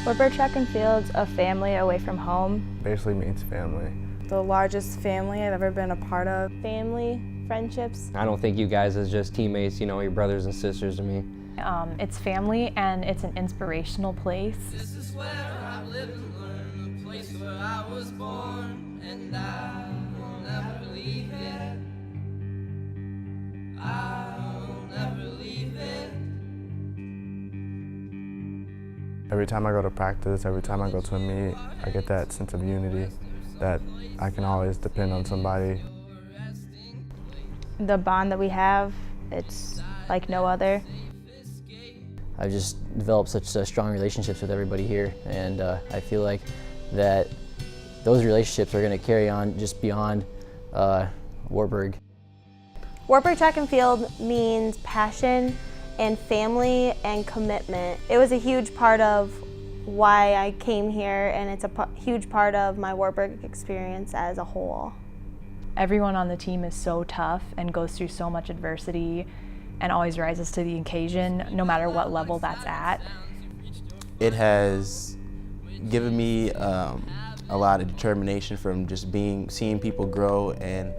Wartburg Track and Field's a family away from home. Basically means family. The largest family I've ever been a part of. Family, friendships. I don't think you guys as just teammates, you know, your brothers and sisters to me. It's family and it's an inspirational place. This is where I live and learn, the place where I was born, and I will never leave it. I'll never leave it. Every time I go to practice, every time I go to a meet, I get that sense of unity that I can always depend on somebody. The bond that we have, it's like no other. I've just developed such strong relationships with everybody here, and I feel like that those relationships are going to carry on just beyond Wartburg. Wartburg Track and Field means passion and family and commitment. It was a huge part of why I came here, and it's a huge part of my Wartburg experience as a whole. Everyone on the team is so tough and goes through so much adversity and always rises to the occasion, no matter what level that's at. It has given me a lot of determination from just seeing people grow, and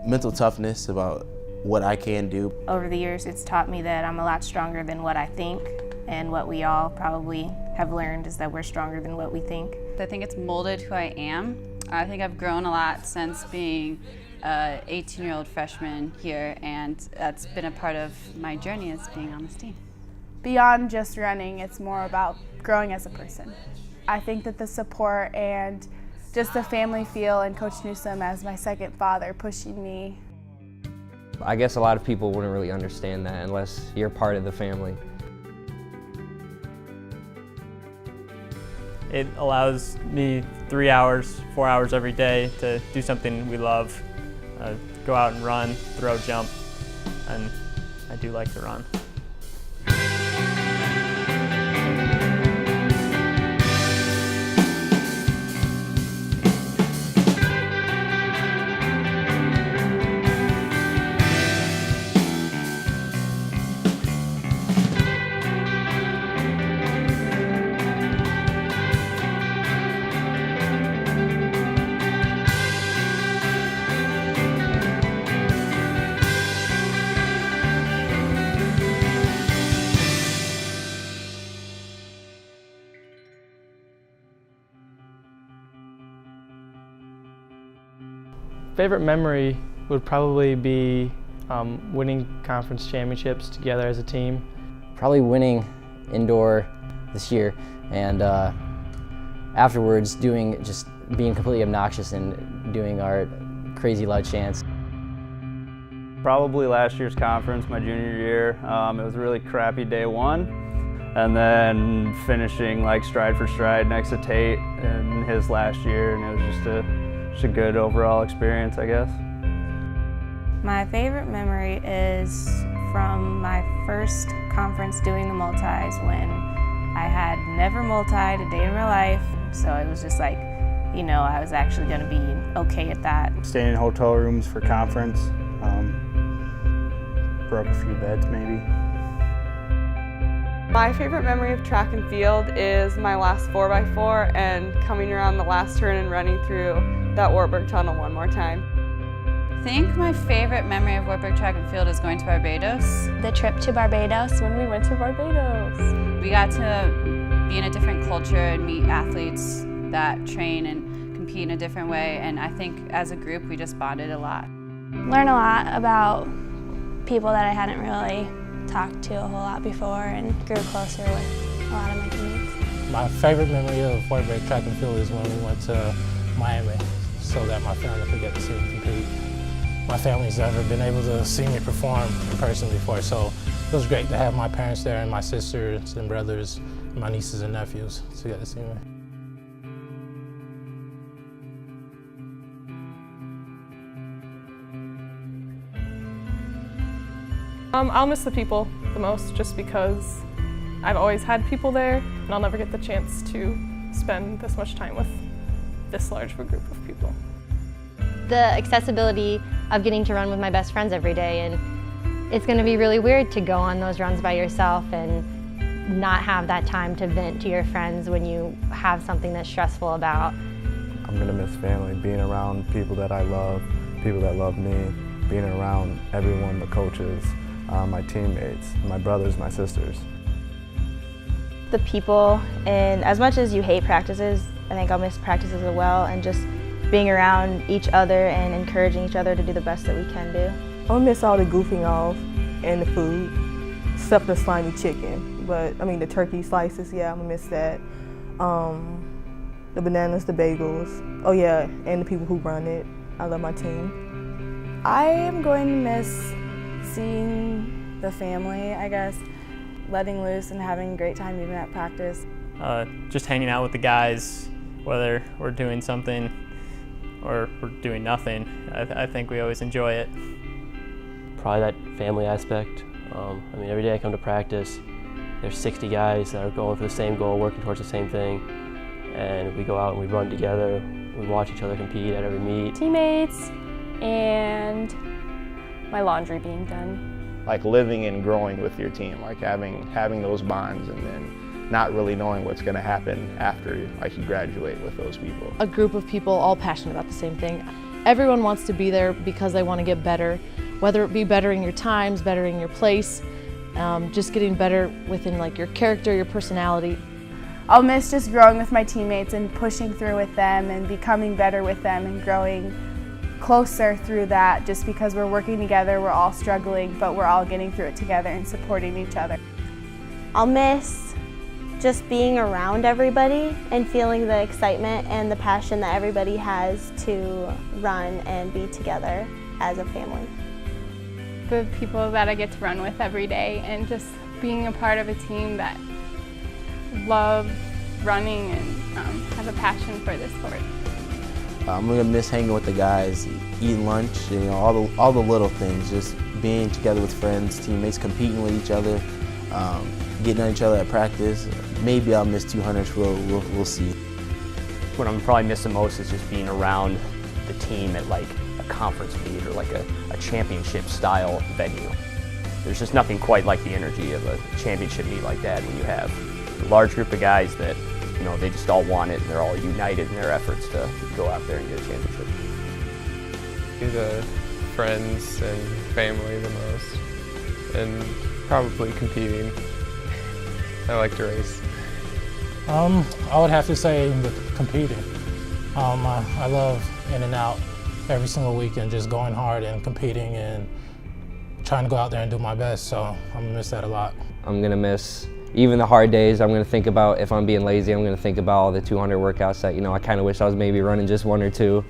mental toughness about what I can do. Over the years, it's taught me that I'm a lot stronger than what I think, and what we all probably have learned is that we're stronger than what we think. I think it's molded who I am. I think I've grown a lot since being an 18-year-old freshman here, and that's been a part of my journey as being on this team. Beyond just running, it's more about growing as a person. I think that the support and just the family feel, and Coach Newsom as my second father pushing me. I guess a lot of people wouldn't really understand that unless you're part of the family. It allows me 3 hours, 4 hours every day to do something we love. Go out and run, throw, jump, and I do like to run. Favorite memory would probably be winning conference championships together as a team. Probably winning indoor this year, and afterwards being completely obnoxious and doing our crazy loud chants. Probably last year's conference, my junior year. It was a really crappy day one, and then finishing like stride for stride next to Tate in his last year, and it was just a good overall experience, I guess. My favorite memory is from my first conference doing the multis, when I had never multied a day in my life. So it was just like, you know, I was actually going to be okay at that. Staying in hotel rooms for conference. Broke a few beds maybe. My favorite memory of track and field is my last 4x4 and coming around the last turn and running through that Wartburg tunnel one more time. I think my favorite memory of Wartburg Track and Field is going to Barbados. The trip to Barbados. When we went to Barbados. We got to be in a different culture and meet athletes that train and compete in a different way, and I think as a group we just bonded a lot. Learn a lot about people that I hadn't really talked to a whole lot before, and grew closer with a lot of my teammates. My favorite memory of Wartburg Track and Field is when we went to Miami so that my family could get to see me compete. My family's never been able to see me perform in person before, so it was great to have my parents there and my sisters and brothers, and my nieces and nephews to get to see me. I'll miss the people the most, just because I've always had people there, and I'll never get the chance to spend this much time with this large of a group of people. The accessibility of getting to run with my best friends every day, and it's going to be really weird to go on those runs by yourself and not have that time to vent to your friends when you have something that's stressful about. I'm gonna miss family, being around people that I love, people that love me, being around everyone, the coaches, my teammates, my brothers, my sisters. The people, and as much as you hate practices, I think I'll miss practices as well, and just being around each other and encouraging each other to do the best that we can do. I'll miss all the goofing off and the food, except the slimy chicken. But I mean the turkey slices, yeah, I'm gonna miss that. The bananas, the bagels, oh yeah, and the people who run it. I love my team. I am going to miss seeing the family, I guess, letting loose and having a great time even at practice. Just hanging out with the guys, whether we're doing something or we're doing nothing. I think we always enjoy it. Probably that family aspect. I mean, every day I come to practice, there's 60 guys that are going for the same goal, working towards the same thing, and we go out and we run together. We watch each other compete at every meet. Teammates and my laundry being done. Like living and growing with your team, like having those bonds, and then not really knowing what's going to happen after you graduate with those people. A group of people all passionate about the same thing. Everyone wants to be there because they want to get better, whether it be bettering your times, bettering your place, just getting better within like your character, your personality. I'll miss just growing with my teammates and pushing through with them and becoming better with them and growing closer through that, just because we're working together, we're all struggling, but we're all getting through it together and supporting each other. I'll miss just being around everybody and feeling the excitement and the passion that everybody has to run and be together as a family. The people that I get to run with every day and just being a part of a team that love running and have a passion for this sport. I'm gonna miss hanging with the guys, eating lunch, all the little things, just being together with friends, teammates, competing with each other, getting on each other at practice. Maybe I'll miss 200s, we'll see. What I'm probably missing most is just being around the team at like a conference meet or like a championship style venue. There's just nothing quite like the energy of a championship meet like that when you have a large group of guys that, they just all want it and they're all united in their efforts to go out there and get a championship. The friends and family the most, and probably competing. I like to race. I would have to say competing. I love in and out every single weekend, just going hard and competing and trying to go out there and do my best, so I'm gonna miss that a lot. I'm gonna miss even the hard days. I'm gonna think about, if I'm being lazy, I'm gonna think about all the 200 workouts that, I kind of wish I was maybe running just one or two.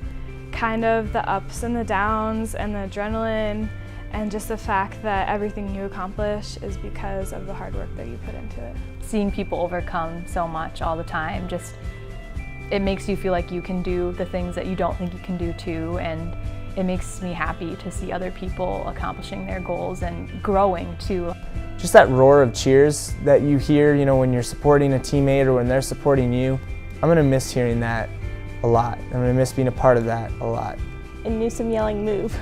Kind of the ups and the downs and the adrenaline, and just the fact that everything you accomplish is because of the hard work that you put into it. Seeing people overcome so much all the time, it makes you feel like you can do the things that you don't think you can do too, and it makes me happy to see other people accomplishing their goals and growing too. Just that roar of cheers that you hear, when you're supporting a teammate or when they're supporting you. I'm gonna miss hearing that a lot. I'm gonna miss being a part of that a lot. And Newsome yelling, "Move."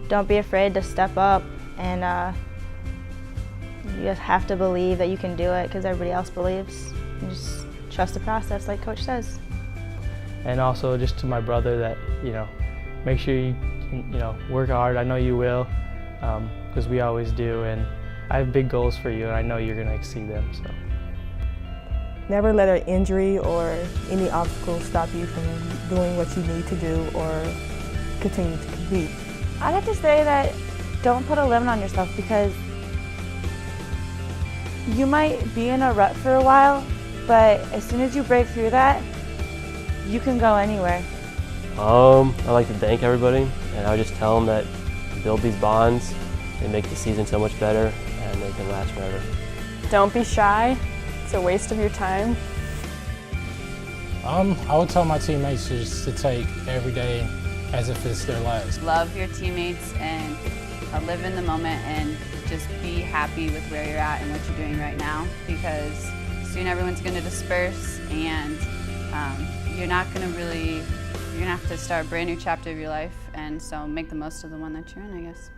Don't be afraid to step up, and you just have to believe that you can do it because everybody else believes. And just trust the process, like Coach says. And also just to my brother that, make sure you work hard. I know you will, because we always do, and I have big goals for you, and I know you're going to exceed them. So. Never let an injury or any obstacle stop you from doing what you need to do or continue to compete. I'd have to say that don't put a limit on yourself, because you might be in a rut for a while, but as soon as you break through that, you can go anywhere. I'd like to thank everybody, and I would just tell them that build these bonds, they make the season so much better, and they can last forever. Don't be shy. It's a waste of your time. I would tell my teammates just to take every day as if it's their last. Love your teammates and live in the moment and just be happy with where you're at and what you're doing right now, because soon everyone's going to disperse, and you're going to have to start a brand new chapter of your life, and so make the most of the one that you're in, I guess.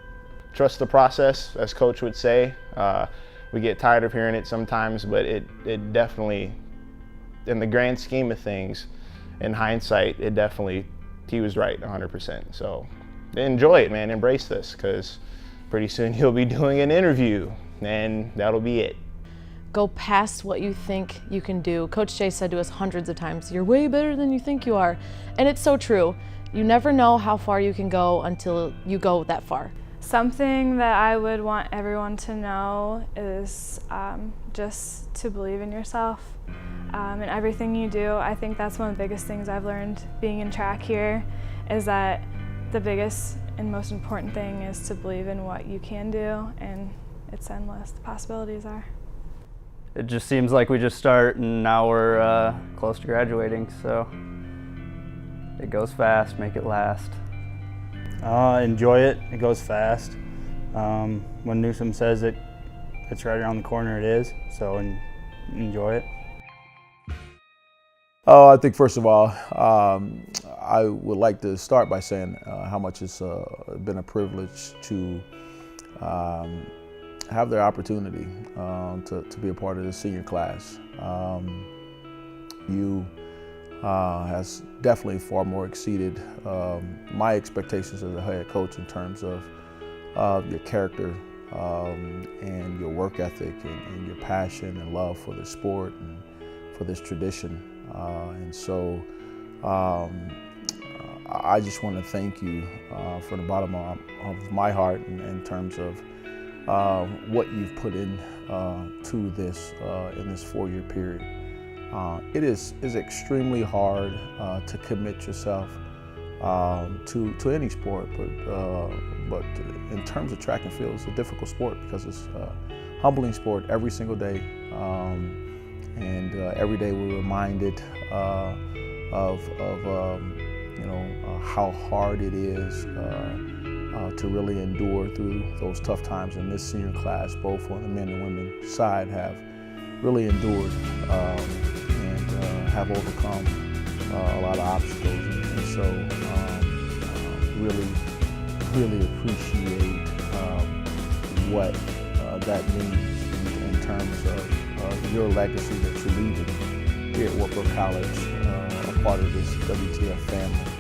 trust the process, as Coach would say. We get tired of hearing it sometimes, but it definitely, in the grand scheme of things, in hindsight, he was right 100%. So enjoy it, man. Embrace this, because pretty soon you'll be doing an interview, and that'll be it. Go past what you think you can do. Coach Jay said to us hundreds of times, you're way better than you think you are. And it's so true. You never know how far you can go until you go that far. Something that I would want everyone to know is just to believe in yourself and everything you do. I think that's one of the biggest things I've learned being in track here, is that the biggest and most important thing is to believe in what you can do, and it's endless. The possibilities are. It just seems like we just start and now we're close to graduating, so it goes fast, make it last. Enjoy it. It goes fast. When Newsom says it's right around the corner, it is. So enjoy it. I think first of all, I would like to start by saying how much it's been a privilege to have the opportunity to be a part of the senior class. You has definitely far more exceeded my expectations as a head coach in terms of your character and your work ethic and your passion and love for the sport and for this tradition. And so I just want to thank you from the bottom of my heart in terms of what you've put in to this in this 4-year period. It is extremely hard to commit yourself to any sport, but in terms of track and field, it's a difficult sport because it's a humbling sport every single day, and every day we're reminded of how hard it is to really endure through those tough times. And this senior class, both on the men and women side, have really endured and have overcome a lot of obstacles, and so really appreciate what that means in terms of your legacy that you're leaving here at Wartburg College, a part of this WTF family.